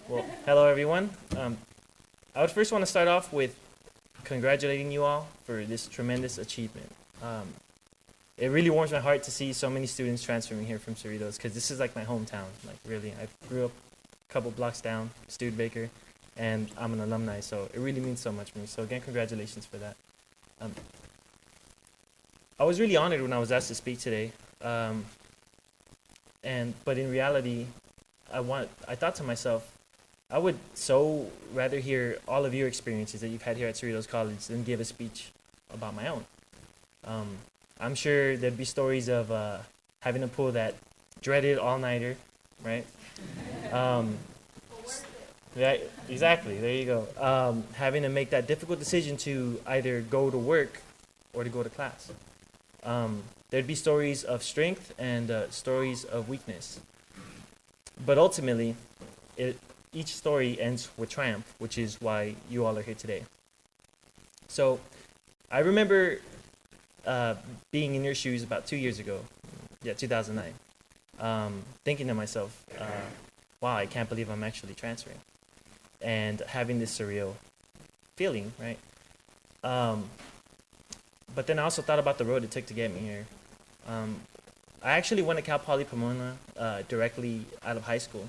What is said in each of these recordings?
Well, hello everyone. I would first want to start off with congratulating you all for this tremendous achievement. Um, it really warms my heart to see so many students transferring here from Cerritos because this is like my hometown. Like really, I grew up a couple blocks down, Studebaker, and I'm an alumni, so it really means so much to me. So again, congratulations for that. Um, I was really honored when I was asked to speak today, but in reality, I thought to myself, I would so rather hear all of your experiences that you've had here at Cerritos College than give a speech about my own. Um, I'm sure there'd be stories of having to pull that dreaded all-nighter, right? Um, yeah, exactly. There you go. Having to make that difficult decision to either go to work or to go to class. There'd be stories of strength and stories of weakness. But ultimately, each story ends with triumph, which is why you all are here today. So I remember being in your shoes about 2 years ago, 2009, thinking to myself, wow, I can't believe I'm actually transferring, and having this surreal feeling, right? But then I also thought about the road it took to get me here. I actually went to Cal Poly Pomona directly out of high school.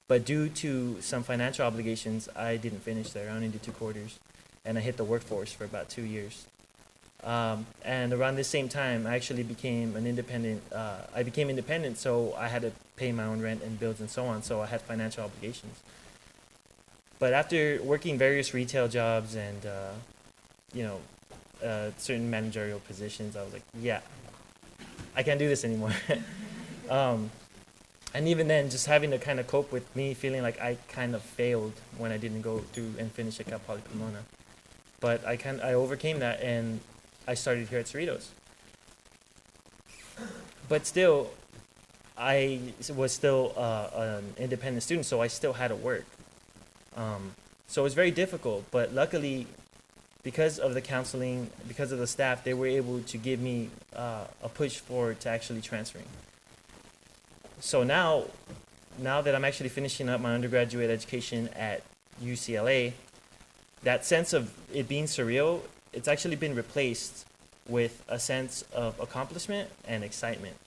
But due to some financial obligations, I didn't finish there. I only did 2 quarters. And I hit the workforce for about 2 years. And around this same time, I actually became an independent. I became independent, so I had to pay my own rent and bills and so on. So I had financial obligations. But after working various retail jobs and, certain managerial positions, I was like, yeah, I can't do this anymore. And even then, just having to kind of cope with me feeling like I kind of failed when I didn't go through and finish at Cal Poly Pomona. But I overcame that and I started here at Cerritos. But still, I was still an independent student, so I still had to work. So it was very difficult, but luckily, because of the counseling, because of the staff, they were able to give me a push forward to actually transferring. So now that I'm actually finishing up my undergraduate education at UCLA, that sense of it being surreal, it's actually been replaced with a sense of accomplishment and excitement.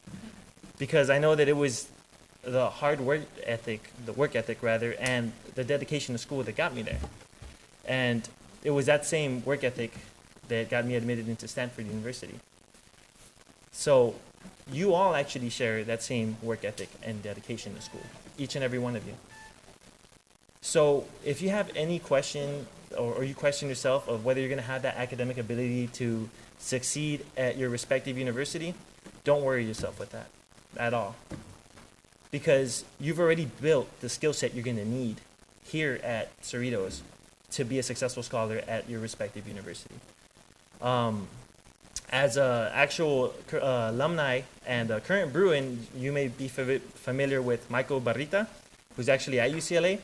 Because I know that it was the work ethic rather, and the dedication to school that got me there. And it was that same work ethic that got me admitted into Stanford University. So you all actually share that same work ethic and dedication to school, each and every one of you. So if you have any question or you question yourself of whether you're going to have that academic ability to succeed at your respective university, don't worry yourself with that at all. Because you've already built the skill set you're going to need here at Cerritos to be a successful scholar at your respective university. As an actual alumni and a current Bruin, you may be familiar with Michael Barrita, who's actually at UCLA.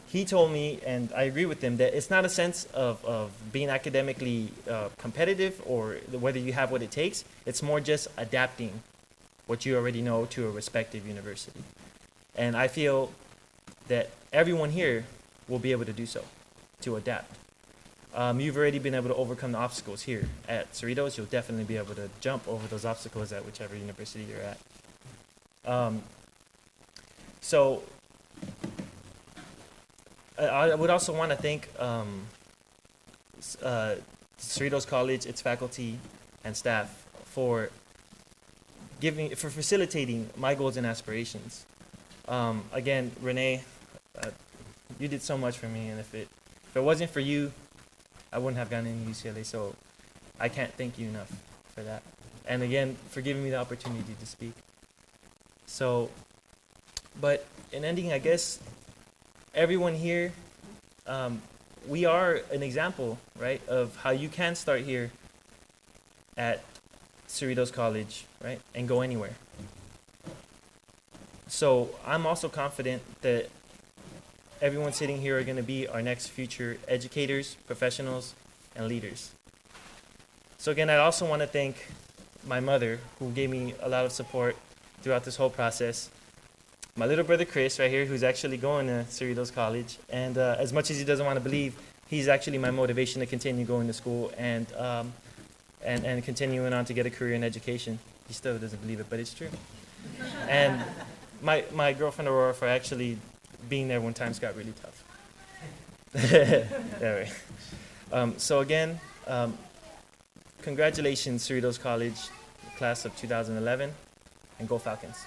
He told me, and I agree with him, that it's not a sense of being academically competitive or whether you have what it takes. It's more just adapting what you already know to a respective university. And I feel that everyone here will be able to do so, to adapt. You've already been able to overcome the obstacles here at Cerritos. You'll definitely be able to jump over those obstacles at whichever university you're at. So I would also want to thank Cerritos College, its faculty and staff for facilitating my goals and aspirations. Again, Renee, you did so much for me, and if it wasn't for you, I wouldn't have gotten into UCLA, so I can't thank you enough for that. And again, for giving me the opportunity to speak. So, but in ending, I guess everyone here, we are an example, right, of how you can start here at Cerritos College, right, and go anywhere. So I'm also confident that everyone sitting here are going to be our next future educators, professionals, and leaders. So again, I also want to thank my mother, who gave me a lot of support throughout this whole process. my little brother Chris right here, who's actually going to Cerritos College, and as much as he doesn't want to believe, he's actually my motivation to continue going to school and continuing on to get a career in education. He still doesn't believe it, but it's true. And my girlfriend Aurora for actually being there when times got really tough. Anyway. So again, congratulations, Cerritos College, class of 2011, and go Falcons.